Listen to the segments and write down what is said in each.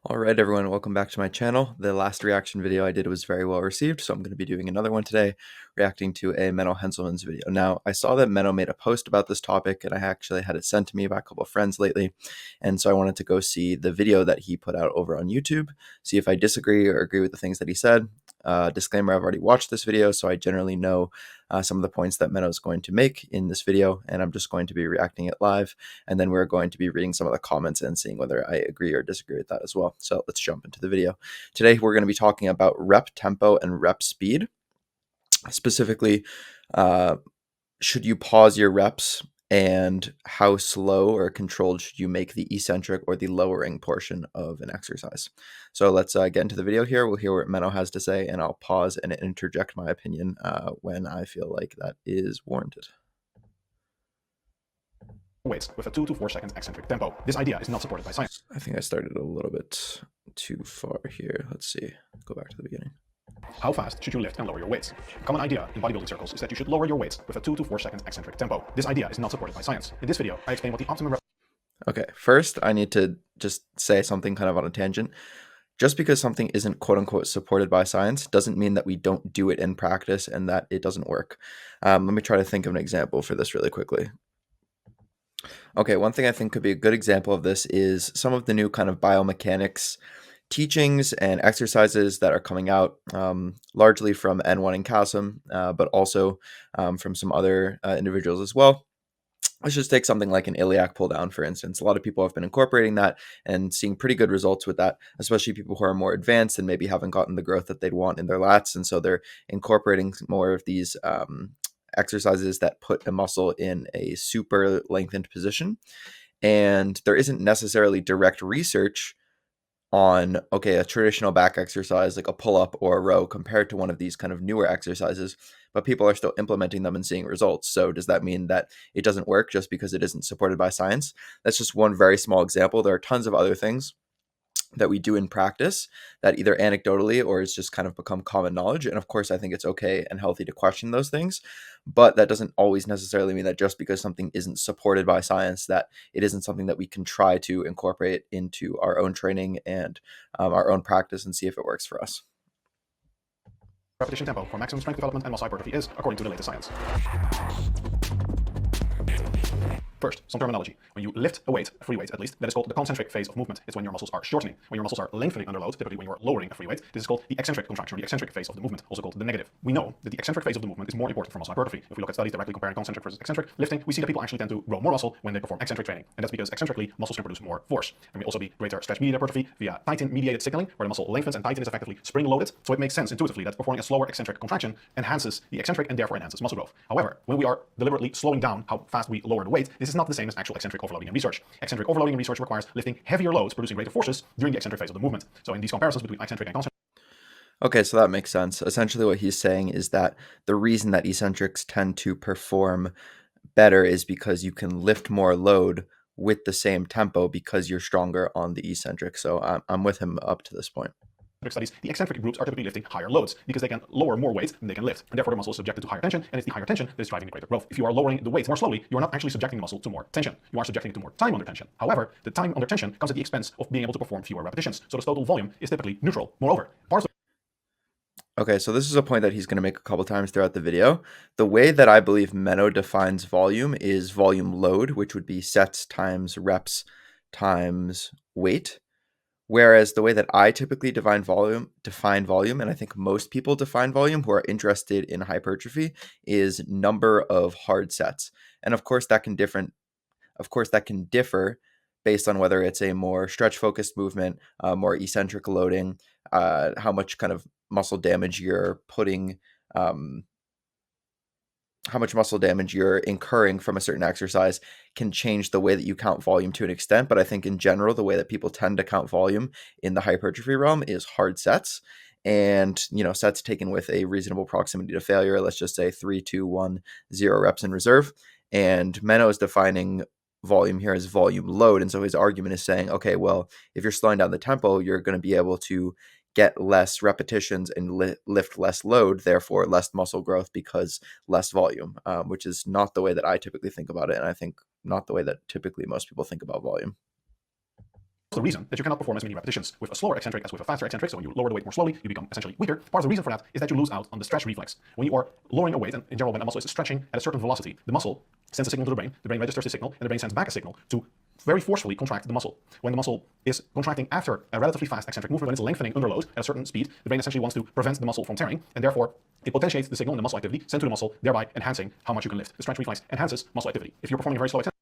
All right, everyone, welcome back to my channel. The last reaction video I did was very well received, so I'm going to be doing another one today, reacting to a Menno Henselmans video. Now, I saw that Menno made a post about this topic, and I actually had it sent to me by a couple of friends lately, and so I wanted to go see the video that he put out over on YouTube, see if I disagree or agree with the things that he said. Disclaimer, I've already watched this video, so I generally know some of the points that Menno is going to make in this video, and I'm just going to be reacting it live, and then we're going to be reading some of the comments and seeing whether I agree or disagree with that as well. So let's jump into the video. Today, we're going to be talking about rep tempo and rep speed. Specifically, should you pause your reps and how slow or controlled should you make the eccentric or the lowering portion of an exercise? So let's get into the video here. We'll hear what Menno has to say, and I'll pause and interject my opinion when I feel like that is warranted. Weights with a 2 to 4 second eccentric tempo. This idea is not supported by science. I think I started a little bit too far here. Let's see. Go back to the beginning. How fast should you lift and lower your weights? A common idea in bodybuilding circles is that you should lower your weights with a 2 to 4 second eccentric tempo. This idea is not supported by science. In this video, I explain what the optimum Okay, first I need to just say something kind of on a tangent. Just because something isn't quote unquote supported by science doesn't mean that we don't do it in practice and that it doesn't work. Let me try to think of an example for this really quickly. Okay, one thing I think could be a good example of this is some of the new kind of biomechanics teachings and exercises that are coming out, largely from N1 and Kasim, but also from some other individuals as well. Let's just take something like an iliac pull down, for instance. A lot of people have been incorporating that and seeing pretty good results with that, especially people who are more advanced and maybe haven't gotten the growth that they'd want in their lats. And so they're incorporating more of these exercises that put a muscle in a super lengthened position. And there isn't necessarily direct research on, okay, a traditional back exercise like a pull-up or a row compared to one of these kind of newer exercises, but people are still implementing them and seeing results. So does that mean that it doesn't work just because it isn't supported by science? That's just one very small example. There are tons of other things that we do in practice that either anecdotally or it's just kind of become common knowledge. And of course, I think it's okay and healthy to question those things, but that doesn't always necessarily mean that just because something isn't supported by science, that it isn't something that we can try to incorporate into our own training and our own practice and see if it works for us. repetition tempo for maximum strength development and muscle hypertrophy is, according to the latest science. First, some terminology. When you lift a weight, a free weight at least, that is called the concentric phase of movement. It's when your muscles are shortening. When your muscles are lengthening under load, typically when you're lowering a free weight, this is called the eccentric contraction, or the eccentric phase of the movement, also called the negative. We know that the eccentric phase of the movement is more important for muscle hypertrophy. If we look at studies directly comparing concentric versus eccentric lifting, we see that people actually tend to grow more muscle when they perform eccentric training. And that's because eccentrically, muscles can produce more force. There may also be greater stretch-mediated hypertrophy via titin-mediated signaling, where the muscle lengthens and titin is effectively spring-loaded. So it makes sense intuitively that performing a slower eccentric contraction enhances the eccentric and therefore enhances muscle growth. However, when we are deliberately slowing down how fast we lower the weight, this is not the same as actual eccentric overloading in research. Eccentric overloading in research requires lifting heavier loads, producing greater forces during the eccentric phase of the movement. So in these comparisons between eccentric and concentric, Okay, so that makes sense. Essentially what he's saying is that the reason that eccentrics tend to perform better is because you can lift more load with the same tempo because you're stronger on the eccentric. So I'm with him up to this point. studies, the eccentric groups are typically lifting higher loads because they can lower more weight than they can lift, and therefore the muscle is subjected to higher tension, and it's the higher tension that is driving the greater growth. If you are lowering the weight more slowly, you are not actually subjecting the muscle to more tension. You are subjecting it to more time under tension. However, the time under tension comes at the expense of being able to perform fewer repetitions, so the total volume is typically neutral. Moreover, parts of Okay, so this is a point that he's going to make a couple times throughout the video. The way that I believe Menno defines volume is volume load, which would be sets times reps times weight. Whereas the way that I typically define volume, and I think most people define volume who are interested in hypertrophy, is number of hard sets. And of course that can differ based on whether it's a more stretch-focused movement, more eccentric loading, how much kind of muscle damage you're putting, how much muscle damage you're incurring from a certain exercise can change the way that you count volume to an extent. But I think in general, the way that people tend to count volume in the hypertrophy realm is hard sets. And, sets taken with a reasonable proximity to failure. Let's just say 3, 2, 1, 0 reps in reserve. And Menno is defining volume here as volume load. And so his argument is saying, okay, well, if you're slowing down the tempo, you're going to be able to get less repetitions and lift less load, therefore less muscle growth because less volume, which is not the way that I typically think about it. And I think not the way that typically most people think about volume. the reason that you cannot perform as many repetitions with a slower eccentric as with a faster eccentric. So when you lower the weight more slowly, you become essentially weaker. Part of the reason for that is that you lose out on the stretch reflex. When you are lowering a weight, and in general when a muscle is stretching at a certain velocity, the muscle sends a signal to the brain registers the signal, and the brain sends back a signal to very forcefully contract the muscle. When the muscle is contracting after a relatively fast eccentric movement, when it's lengthening under load at a certain speed, the brain essentially wants to prevent the muscle from tearing, and therefore it potentiates the signal in the muscle activity sent to the muscle, thereby enhancing how much you can lift. The stretch reflex enhances muscle activity. If you're performing a very slow eccentric,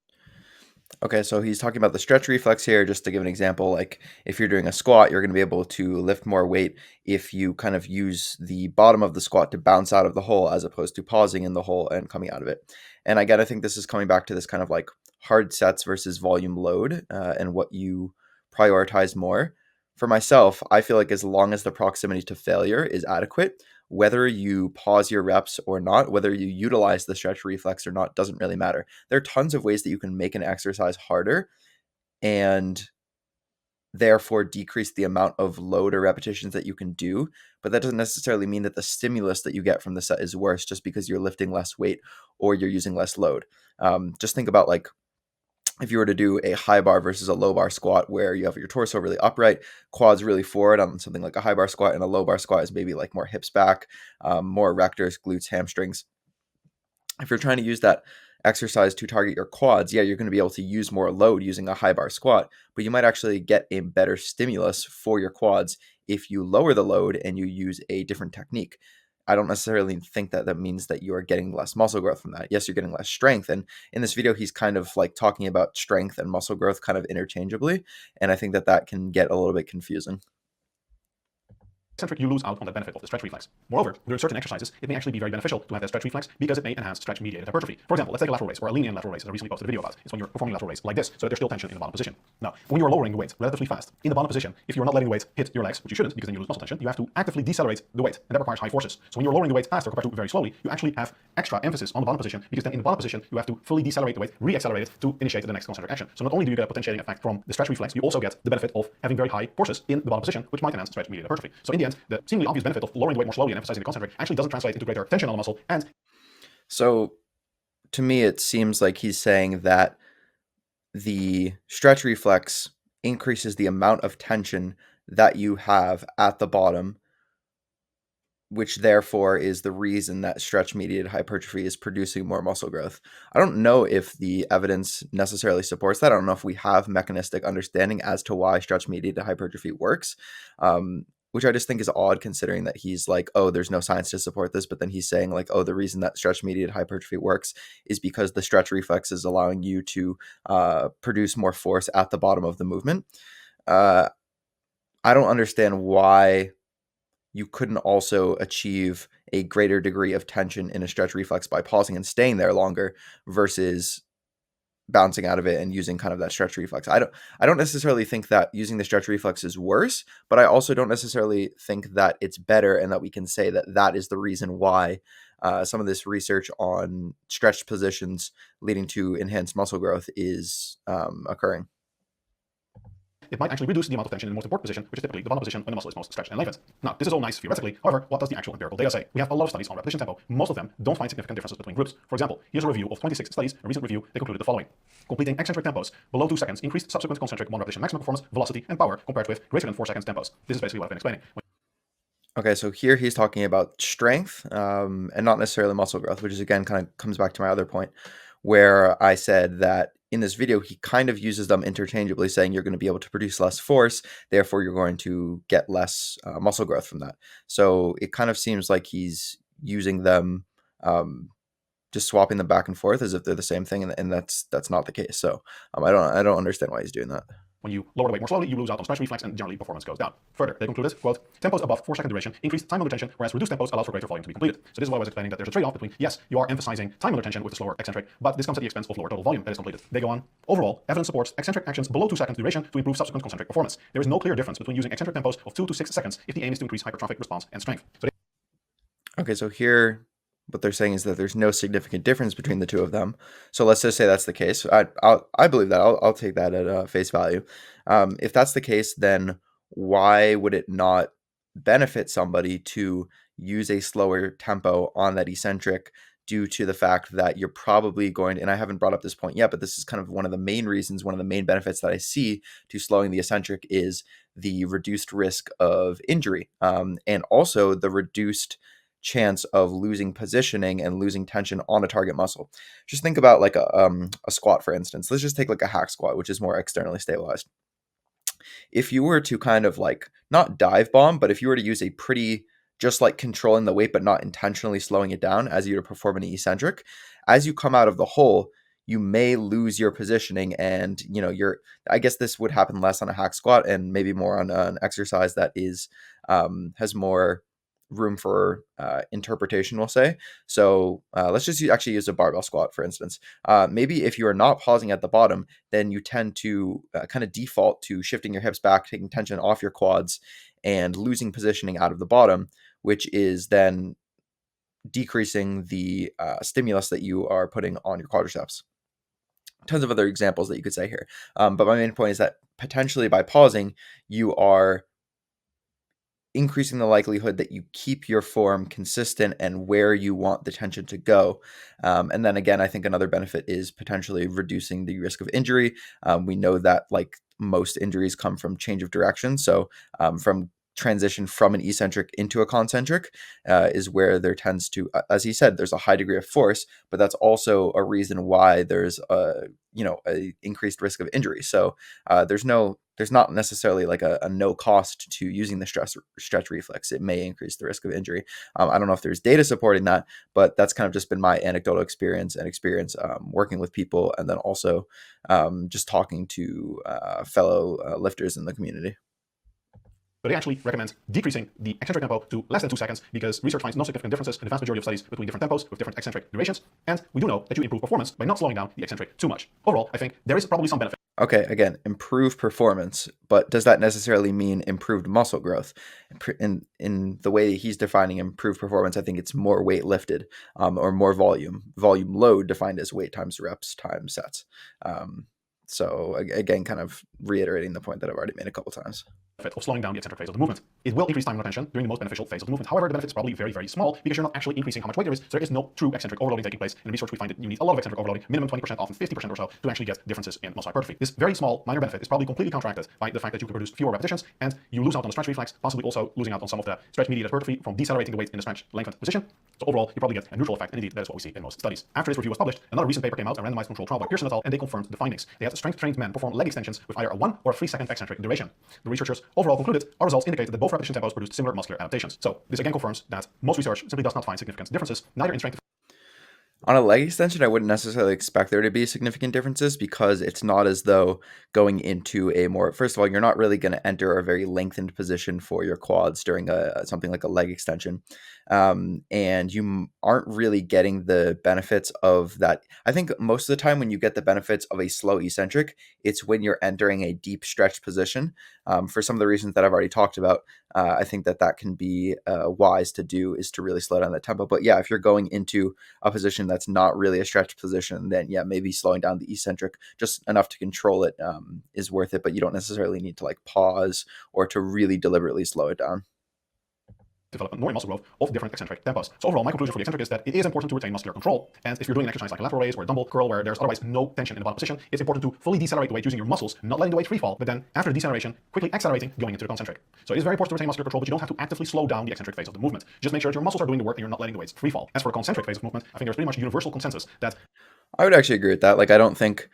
Okay, so he's talking about the stretch reflex here. Just to give an example, like if you're doing a squat, you're going to be able to lift more weight if you kind of use the bottom of the squat to bounce out of the hole as opposed to pausing in the hole and coming out of it. And again, I think this is coming back to this kind of like hard sets versus volume load and what you prioritize more. For myself, I feel like as long as the proximity to failure is adequate, whether you pause your reps or not, whether you utilize the stretch reflex or not, doesn't really matter. There are tons of ways that you can make an exercise harder and therefore decrease the amount of load or repetitions that you can do. But that doesn't necessarily mean that the stimulus that you get from the set is worse just because you're lifting less weight or you're using less load. Just think about like if you were to do a high bar versus a low bar squat where you have your torso really upright, quads really forward on something like a high bar squat, and a low bar squat is maybe like more hips back, more erectors, glutes, hamstrings. If you're trying to use that exercise to target your quads, yeah, you're going to be able to use more load using a high bar squat, but you might actually get a better stimulus for your quads if you lower the load and you use a different technique. I don't necessarily think that that means that you are getting less muscle growth from that. Yes, you're getting less strength. And in this video, he's kind of like talking about strength and muscle growth kind of interchangeably. And I think that that can get a little bit confusing. you lose out on the benefit of the stretch reflex. Moreover, during certain exercises, it may actually be very beneficial to have that stretch reflex because it may enhance stretch-mediated hypertrophy. For example, let's take a lateral raise or a lean-in lateral raise that I recently posted a video about. It's when you're performing a lateral raise like this, so that there's still tension in the bottom position. Now, when you're lowering the weight relatively fast in the bottom position, if you're not letting the weight hit your legs, which you shouldn't because then you lose muscle tension, you have to actively decelerate the weight, and that requires high forces. So when you're lowering the weight faster compared to very slowly, you actually have extra emphasis on the bottom position because then in the bottom position, you have to fully decelerate the weight, re-accelerate it to initiate the next concentric action. So not only do you get a potentiating effect from the stretch reflex, you also get the benefit of having very high forces in the bottom position, which might enhance stretch-mediated hypertrophy. So in the end, the seemingly obvious benefit of lowering the weight more slowly and emphasizing the concentric actually doesn't translate into greater tension on the muscle. And so to me, it seems like he's saying that the stretch reflex increases the amount of tension that you have at the bottom, which therefore is the reason that stretch-mediated hypertrophy is producing more muscle growth. I don't know if the evidence necessarily supports that. I don't know if we have mechanistic understanding as to why stretch-mediated hypertrophy works, which I just think is odd considering that he's like, oh, there's no science to support this, but then he's saying like, oh, the reason that stretch-mediated hypertrophy works is because the stretch reflex is allowing you to produce more force at the bottom of the movement. I don't understand why you couldn't also achieve a greater degree of tension in a stretch reflex by pausing and staying there longer versus bouncing out of it and using kind of that stretch reflex. I don't necessarily think that using the stretch reflex is worse, but I also don't necessarily think that it's better and that we can say that that is the reason why some of this research on stretched positions leading to enhanced muscle growth is occurring. it might actually reduce the amount of tension in the most important position, which is typically the bottom position when the muscle is most stretched and lengthened. Now, this is all nice theoretically. However, what does the actual empirical data say? We have a lot of studies on repetition tempo. Most of them don't find significant differences between groups. For example, here's a review of 26 studies. A recent review, they concluded the following. Completing eccentric tempos below 2 seconds increased subsequent concentric one repetition maximum performance, velocity, and power compared with greater than 4 seconds tempos. This is basically what I've been explaining. Okay, so here he's talking about strength and not necessarily muscle growth, which is again kind of comes back to my other point where I said that in this video, he kind of uses them interchangeably, saying you're going to be able to produce less force, therefore you're going to get less muscle growth from that. So it kind of seems like he's using them, just swapping them back and forth as if they're the same thing, and that's not the case. So I don't understand why he's doing that. When you lower the weight more slowly, you lose out on stretch reflex and generally performance goes down. Further, they concluded, quote, tempos above 4 second duration increase time under tension, whereas reduced tempos allows for greater volume to be completed. So this is why I was explaining that there's a trade-off between, yes, you are emphasizing time under tension with the slower eccentric, but this comes at the expense of lower total volume that is completed. They go on, overall, evidence supports eccentric actions below 2 seconds duration to improve subsequent concentric performance. There is no clear difference between using eccentric tempos of 2 to 6 seconds if the aim is to increase hypertrophic response and strength. Okay, so here what they're saying is that there's no significant difference between the two of them. So let's just say that's the case. I believe that. I'll take that at face value. If that's the case, then why would it not benefit somebody to use a slower tempo on that eccentric due to the fact that you're probably going, and I haven't brought up this point yet, but this is kind of one of the main reasons, one of the main benefits that I see to slowing the eccentric is the reduced risk of injury, and also the reduced chance of losing positioning and losing tension on a target muscle. Just think about like a squat, for instance. Let's just take like a hack squat, which is more externally stabilized. If you were to kind of like not dive bomb, but if you were to use a pretty just like controlling the weight but not intentionally slowing it down as you were to perform an eccentric, as you come out of the hole, you may lose your positioning, and you're, I guess this would happen less on a hack squat and maybe more on an exercise that is has more room for interpretation, we'll say. So let's just actually use a barbell squat, for instance. Maybe if you are not pausing at the bottom, then you tend to kind of default to shifting your hips back, taking tension off your quads, and losing positioning out of the bottom, which is then decreasing the stimulus that you are putting on your quadriceps. Tons of other examples that you could say here. But my main point is that potentially by pausing, you are increasing the likelihood that you keep your form consistent and where you want the tension to go. And then again, I think another benefit is potentially reducing the risk of injury. We know that like most injuries come from change of direction. So from transition from an eccentric into a concentric is where there tends to, as he said, there's a high degree of force, but that's also a reason why there's a increased risk of injury. So there's not necessarily like a no cost to using the stretch reflex. It may increase the risk of injury. I don't know if there's data supporting that, but that's kind of just been my anecdotal experience working with people, and then also just talking to fellow lifters in the community. But they actually recommend decreasing the eccentric tempo to less than 2 seconds because research finds no significant differences in the vast majority of studies between different tempos with different eccentric durations. And we do know that you improve performance by not slowing down the eccentric too much. Overall, I think there is probably some benefit. Okay, again, improve performance, but does that necessarily mean improved muscle growth? In the way he's defining improved performance, I think it's more weight lifted, or more volume load defined as weight times reps times sets. So again, kind of reiterating the point that I've already made a couple times. Of slowing down the eccentric phase of the movement. It will increase time and attention during the most beneficial phase of the movement. However, the benefit is probably very, very small because you're not actually increasing how much weight there is. So there is no true eccentric overloading taking place. In research, we find that you need a lot of eccentric overloading, minimum 20%, often 50% or so, to actually get differences in muscle hypertrophy. This very small, minor benefit is probably completely counteracted by the fact that you can produce fewer repetitions and you lose out on the stretch reflex, possibly also losing out on some of the stretch-mediated hypertrophy from decelerating the weight in the stretch lengthened position. So overall, you probably get a neutral effect, and indeed, that is what we see in most studies. After this review was published, another recent paper came out, a randomized controlled trial by Pearson et al., and they confirmed the findings. They had strength-trained men perform leg extensions with either a 1 or a 3-second eccentric duration. The researchers overall concluded our results indicate that both repetition tempos produced similar muscular adaptations. So this again confirms that most research simply does not find significant differences, neither in strength. On a leg extension, I wouldn't necessarily expect there to be significant differences because it's not as though going into a more, first of all, you're not really going to enter a very lengthened position for your quads during something like a leg extension. And you aren't really getting the benefits of that. I think most of the time when you get the benefits of a slow eccentric, it's when you're entering a deep stretched position. For some of the reasons that I've already talked about, I think that can be wise to do, is to really slow down the tempo. But yeah, if you're going into a position that's not really a stretched position, then yeah, maybe slowing down the eccentric just enough to control it is worth it. But you don't necessarily need to like pause or to really deliberately slow it down. Development nor in muscle growth of different eccentric tempos. So overall, my conclusion for the eccentric is that it is important to retain muscular control. And if you're doing an exercise like a lateral raise or a dumbbell curl where there's otherwise no tension in the bottom position, it's important to fully decelerate the weight using your muscles, not letting the weight free fall, but then after the deceleration, quickly accelerating, going into the concentric. So it is very important to retain muscular control, but you don't have to actively slow down the eccentric phase of the movement. Just make sure that your muscles are doing the work and you're not letting the weights free fall. As for the concentric phase of movement, I think there's pretty much universal consensus that I would actually agree with that. Like, I don't think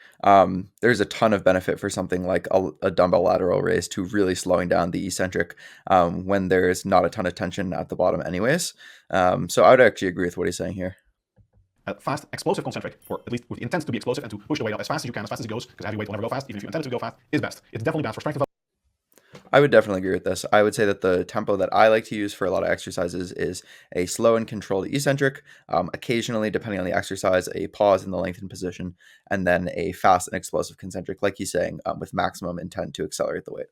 there's a ton of benefit for something like a dumbbell lateral raise to really slowing down the eccentric when there's not a ton of tension at the bottom anyways. So I would actually agree with what he's saying here. Fast, explosive concentric, or at least with the intent to be explosive and to push the weight up as fast as you can, as fast as it goes, because heavy weight will never go fast, even if you intend it to go fast, is best. It's definitely best for strength development. I would definitely agree with this. I would say that the tempo that I like to use for a lot of exercises is a slow and controlled eccentric, occasionally, depending on the exercise, a pause in the lengthened position, and then a fast and explosive concentric, like he's saying, with maximum intent to accelerate the weight.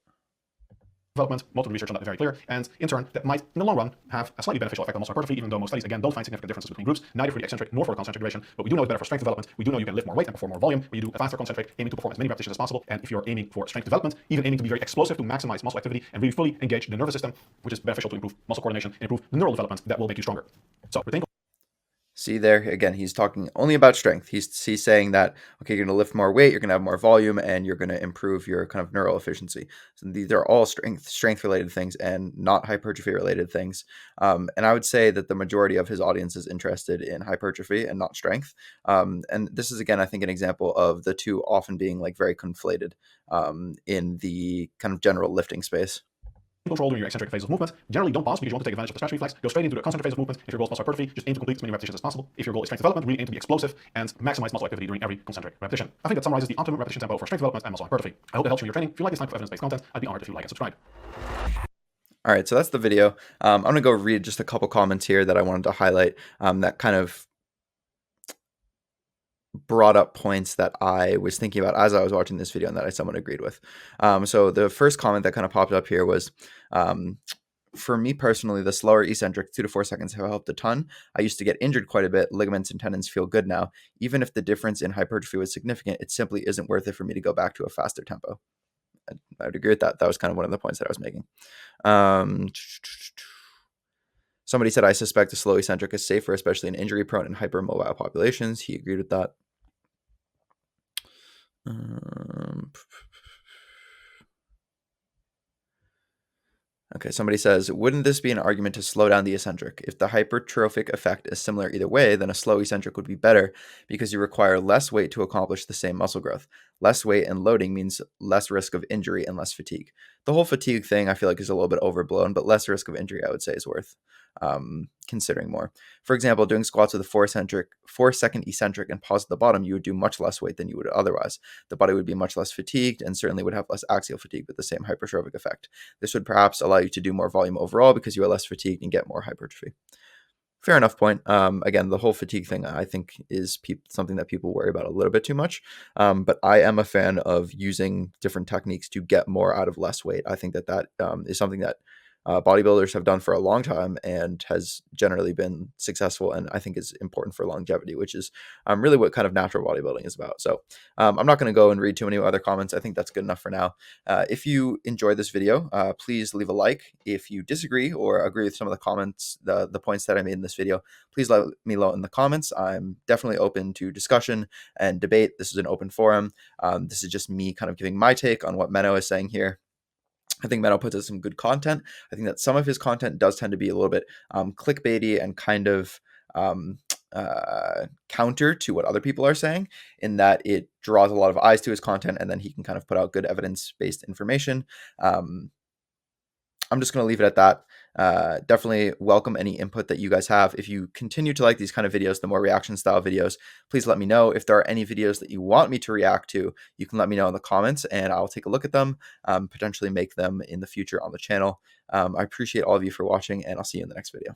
Development, most of the research on that is very clear, and in turn, that might, in the long run, have a slightly beneficial effect on muscle hypertrophy, even though most studies, again, don't find significant differences between groups, neither for the eccentric nor for the concentric duration, but we do know it's better for strength development. We do know you can lift more weight and perform more volume when you do a faster concentric, aiming to perform as many repetitions as possible, and if you're aiming for strength development, even aiming to be very explosive to maximize muscle activity and really fully engage the nervous system, which is beneficial to improve muscle coordination and improve the neural development that will make you stronger. So, retain See there again, he's talking only about strength. He's saying that okay, you're going to lift more weight, you're going to have more volume, and you're going to improve your kind of neural efficiency. So these are all strength related things and not hypertrophy related things. And I would say that the majority of his audience is interested in hypertrophy and not strength. And this is again, I think, an example of the two often being like very conflated in the kind of general lifting space. Control during your eccentric phase of movement. Generally, don't pause because you want to take advantage of the stretch reflex. Go straight into the concentric phase of movement. If your goal is muscle hypertrophy, just aim to complete as many repetitions as possible. If your goal is strength development, really aim to be explosive and maximize muscle activity during every concentric repetition. I think that summarizes the optimum repetition tempo for strength development and muscle hypertrophy. I hope it helps you in your training. If you like this type of evidence-based content, I'd be honored if you like and subscribe. All right, so that's the video. I'm going to go read just a couple comments here that I wanted to highlight that kind of brought up points that I was thinking about as I was watching this video and that I somewhat agreed with. So the first comment that kind of popped up here was, for me personally, the slower eccentric 2 to 4 seconds have helped a ton. I used to get injured quite a bit. Ligaments and tendons feel good now. Even if the difference in hypertrophy was significant, it simply isn't worth it for me to go back to a faster tempo. I would agree with that. That was kind of one of the points that I was making. Somebody said, I suspect the slow eccentric is safer, especially in injury-prone and hypermobile populations. He agreed with that. Okay, somebody says, wouldn't this be an argument to slow down the eccentric? If the hypertrophic effect is similar either way, then a slow eccentric would be better because you require less weight to accomplish the same muscle growth. Less weight and loading means less risk of injury and less fatigue. The whole fatigue thing I feel like is a little bit overblown, but less risk of injury I would say is worth considering more. For example, doing squats with a 4-second eccentric and pause at the bottom, you would do much less weight than you would otherwise. The body would be much less fatigued and certainly would have less axial fatigue with the same hypertrophic effect. This would perhaps allow you to do more volume overall because you are less fatigued and get more hypertrophy. Fair enough point. Again, the whole fatigue thing I think is something that people worry about a little bit too much. But I am a fan of using different techniques to get more out of less weight. I think that is something that bodybuilders have done for a long time and has generally been successful, and I think is important for longevity, which is really what kind of natural bodybuilding is about. So I'm not going to go and read too many other comments. I think that's good enough for now. If you enjoyed this video, please leave a like. If you disagree or agree with some of the comments, the points that I made in this video, please let me know in the comments. I'm definitely open to discussion and debate. This is an open forum. This is just me kind of giving my take on what Menno is saying here. I think Menno puts out some good content. I think that some of his content does tend to be a little bit clickbaity and kind of counter to what other people are saying, in that it draws a lot of eyes to his content and then he can kind of put out good evidence-based information. I'm just going to leave it at that. Definitely welcome any input that you guys have. If you continue to like these kind of videos, the more reaction style videos, please let me know. If there are any videos that you want me to react to, you can let me know in the comments and I'll take a look at them, potentially make them in the future on the channel. I appreciate all of you for watching and I'll see you in the next video.